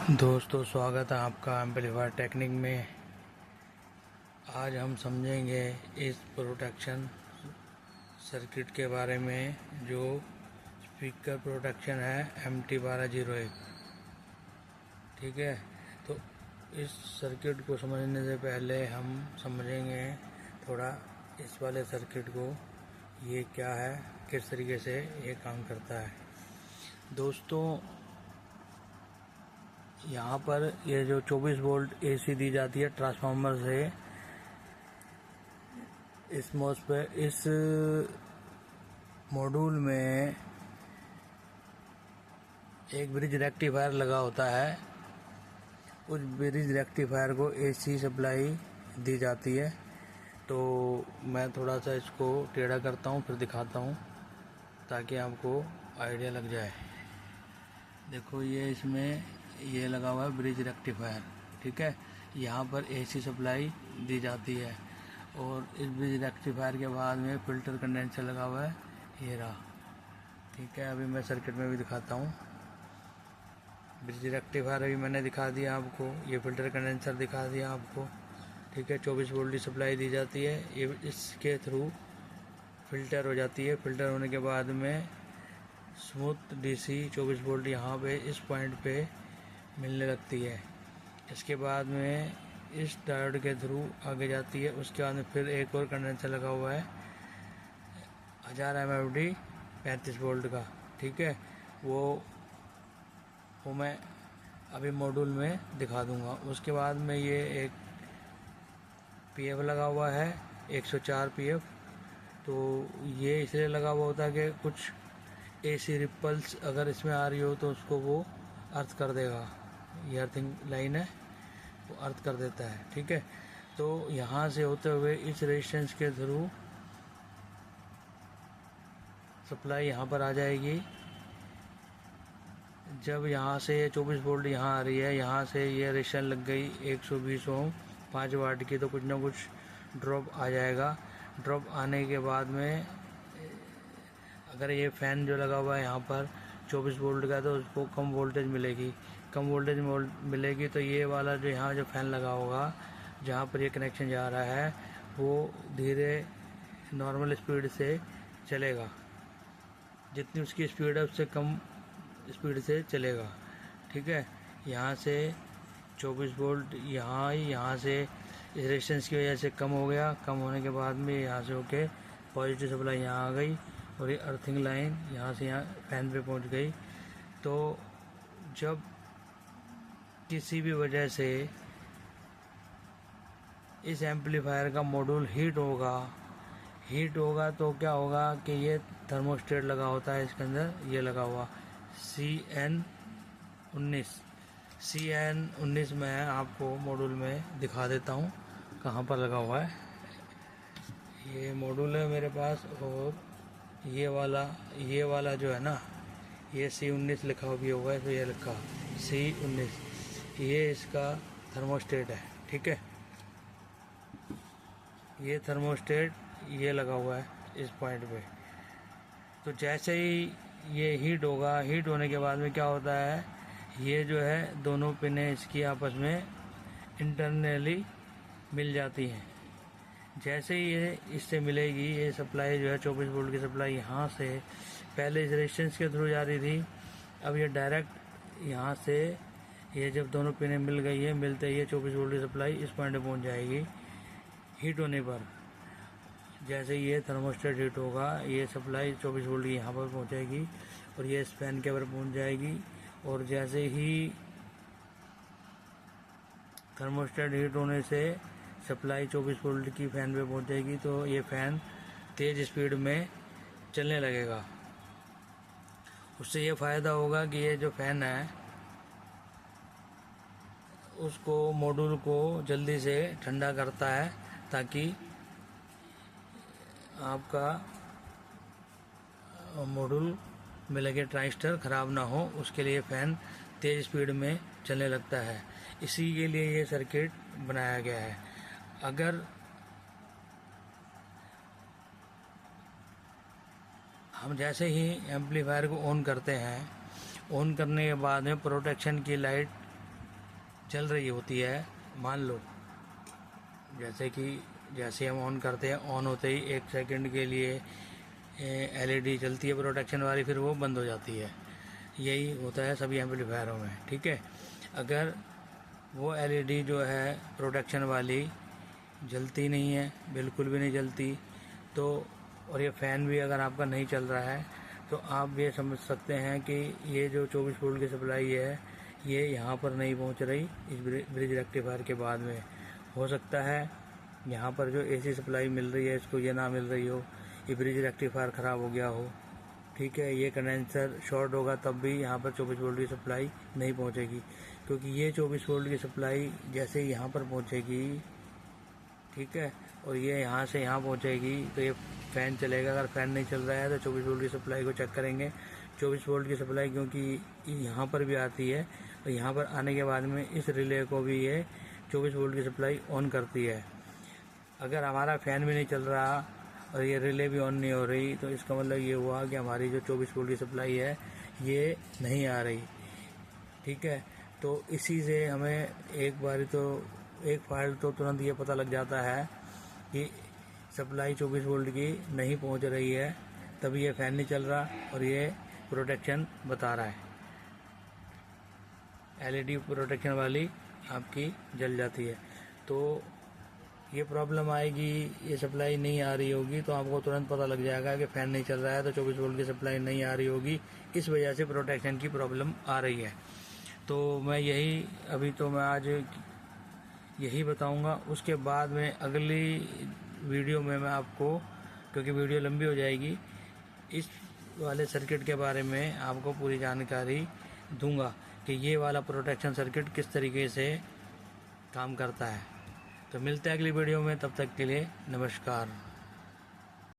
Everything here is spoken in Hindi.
दोस्तों, स्वागत है आपका एम्पलीफायर टेक्निक में। आज हम समझेंगे इस प्रोटेक्शन सर्किट के बारे में जो स्पीकर प्रोटेक्शन है MT1201। ठीक है, तो इस सर्किट को समझने से पहले हम समझेंगे थोड़ा इस वाले सर्किट को, ये क्या है, किस तरीके से ये काम करता है। दोस्तों, यहाँ पर ये जो 24 वोल्ट AC दी जाती है ट्रांसफार्मर से, इस मॉड्यूल में एक ब्रिज रेक्टिफायर लगा होता है। उस ब्रिज रेक्टिफायर को AC सप्लाई दी जाती है। तो मैं थोड़ा सा इसको टेढ़ा करता हूँ, फिर दिखाता हूँ ताकि आपको आइडिया लग जाए। देखो, ये इसमें ये लगा हुआ है ब्रिज रेक्टिफायर। ठीक है, यहाँ पर AC सप्लाई दी जाती है और इस ब्रिज रेक्टिफायर के बाद में फिल्टर कंडेंसर लगा हुआ है, ये रहा। ठीक है, अभी मैं सर्किट में भी दिखाता हूँ। ब्रिज रेक्टिफायर अभी मैंने दिखा दिया आपको, ये फिल्टर कंडेंसर दिखा दिया आपको। ठीक है, 24 वोल्ट की सप्लाई दी जाती है, ये इसके थ्रू फिल्टर हो जाती है। फिल्टर होने के बाद में स्मूथ DC 24 वोल्ट यहाँ पे इस पॉइंट पे मिलने लगती है। इसके बाद में इस डायोड के थ्रू आगे जाती है। उसके बाद में फिर एक और कंडेंसर लगा हुआ है 1000 MFD 35 वोल्ट का। ठीक है, वो मैं अभी मॉड्यूल में दिखा दूंगा। उसके बाद में ये एक PF लगा हुआ है 104 PF। तो ये इसलिए लगा हुआ होता है कि कुछ AC रिपल्स अगर इसमें आ रही हो तो उसको वो अर्थ कर देगा। ये अर्थिंग लाइन है, वो अर्थ कर देता है। ठीक है, तो यहाँ से होते हुए इस रेजिस्टेंस के थ्रू सप्लाई यहाँ पर आ जाएगी। जब यहाँ से 24 वोल्ट यहाँ आ रही है, यहाँ से ये रेजिस्टेंस लग गई 120 ओम 5 वाट की, तो कुछ ना कुछ ड्रॉप आ जाएगा। ड्रॉप आने के बाद में अगर ये फैन जो लगा हुआ है यहाँ पर 24 वोल्ट का, तो उसको कम वोल्टेज मिलेगी। कम वोल्टेज मिलेगी तो ये वाला जो यहाँ जो फैन लगा होगा, जहाँ पर ये कनेक्शन जा रहा है, वो धीरे नॉर्मल स्पीड से चलेगा। जितनी उसकी स्पीड है उससे कम स्पीड से चलेगा। ठीक है, यहाँ से 24 वोल्ट यहाँ से इस रेजिस्टेंस की वजह से कम हो गया। कम होने के बाद में यहाँ से होके पॉजिटिव सप्लाई यहाँ आ गई और ये अर्थिंग लाइन यहाँ से यहाँ फैन पे पहुँच गई। तो जब किसी भी वजह से इस एम्पलीफायर का मॉड्यूल हीट होगा तो क्या होगा कि ये थर्मोस्टेट लगा होता है इसके अंदर, ये लगा हुआ CN19 मैं आपको मॉड्यूल में दिखा देता हूँ कहाँ पर लगा हुआ है। ये मॉड्यूल है मेरे पास, और ये वाला जो है ना, ये C19 लिखा भी होगा, तो ये लिखा C19, ये इसका थर्मोस्टेट है। ठीक है, ये थर्मोस्टेट ये लगा हुआ है इस पॉइंट पे। तो जैसे ही ये हीट होने के बाद में क्या होता है, ये जो है दोनों पिनें इसकी आपस में इंटरनली मिल जाती हैं। जैसे ही ये इससे मिलेगी, ये सप्लाई जो है 24 वोल्ट की सप्लाई यहाँ से पहले इस रेजिस्टेंस के थ्रू जा रही थी, अब ये डायरेक्ट यहाँ से, ये जब दोनों पिनें मिल गई है, मिलते ही 24 वोल्ट की सप्लाई इस पॉइंट पे पहुँच जाएगी। हीट होने पर जैसे ये थर्मोस्टेट हीट होगा, ये सप्लाई 24 वोल्ट की यहाँ पर पहुँचेगी और ये इस फैन के ऊपर पहुँच जाएगी। और जैसे ही थर्मोस्टेट हीट होने से सप्लाई 24 वोल्ट की फैन पे पहुँच जाएगी, तो ये फैन तेज़ स्पीड में चलने लगेगा। उससे ये फ़ायदा होगा कि ये जो फैन है उसको मॉड्यूल को जल्दी से ठंडा करता है, ताकि आपका मॉड्यूल में लगे ट्रांजिस्टर ख़राब ना हो। उसके लिए फ़ैन तेज़ स्पीड में चलने लगता है, इसी के लिए ये सर्किट बनाया गया है। अगर हम जैसे ही एम्पलीफायर को ऑन करते हैं, ऑन करने के बाद में प्रोटेक्शन की लाइट चल रही होती है, मान लो जैसे हम ऑन करते हैं, ऑन होते ही 1 सेकंड के लिए एलईडी चलती है प्रोटेक्शन वाली, फिर वो बंद हो जाती है। यही होता है सभी एम्पलीफायरों में, ठीक है। अगर वो एलईडी जो है प्रोटेक्शन वाली जलती नहीं है, बिल्कुल भी नहीं जलती, तो और ये फ़ैन भी अगर आपका नहीं चल रहा है, तो आप ये समझ सकते हैं कि ये जो 24 वोल्ट की सप्लाई है ये यहाँ पर नहीं पहुँच रही इस ब्रिज रेक्टिफायर के बाद में। हो सकता है यहाँ पर जो एसी सप्लाई मिल रही है इसको ये ना मिल रही हो, ये ब्रिज रेक्टिफायर ख़राब हो गया हो, ठीक है। ये कंडेंसर शॉर्ट होगा तब भी यहाँ पर 24 वोल्ट की सप्लाई नहीं पहुँचेगी, क्योंकि ये 24 वोल्ट की सप्लाई जैसे ही यहाँ पर पहुँचेगी, ठीक है, और ये यहाँ से यहाँ पहुँचेगी तो ये फ़ैन चलेगा। अगर फ़ैन नहीं चल रहा है तो 24 वोल्ट की सप्लाई को चेक करेंगे। 24 वोल्ट की सप्लाई क्योंकि यहाँ पर भी आती है, और यहाँ पर आने के बाद में इस रिले को भी ये 24 वोल्ट की सप्लाई ऑन करती है। अगर हमारा फ़ैन भी नहीं चल रहा और ये रिले भी ऑन नहीं हो रही, तो इसका मतलब ये हुआ कि हमारी जो 24 वोल्ट की सप्लाई है ये नहीं आ रही, ठीक है। तो इसी से हमें एक फाल्ट तो तुरंत ये पता लग जाता है कि सप्लाई 24 वोल्ट की नहीं पहुंच रही है, तभी ये फ़ैन नहीं चल रहा और ये प्रोटेक्शन बता रहा है। एलईडी प्रोटेक्शन वाली आपकी जल जाती है, तो ये प्रॉब्लम आएगी, ये सप्लाई नहीं आ रही होगी तो आपको तुरंत पता लग जाएगा कि फ़ैन नहीं चल रहा है, तो 24 वोल्ट की सप्लाई नहीं आ रही होगी, इस वजह से प्रोटेक्शन की प्रॉब्लम आ रही है। तो मैं आज यही बताऊंगा। उसके बाद में अगली वीडियो में मैं आपको, क्योंकि वीडियो लंबी हो जाएगी, इस वाले सर्किट के बारे में आपको पूरी जानकारी दूंगा कि ये वाला प्रोटेक्शन सर्किट किस तरीके से काम करता है। तो मिलते हैं अगली वीडियो में, तब तक के लिए नमस्कार।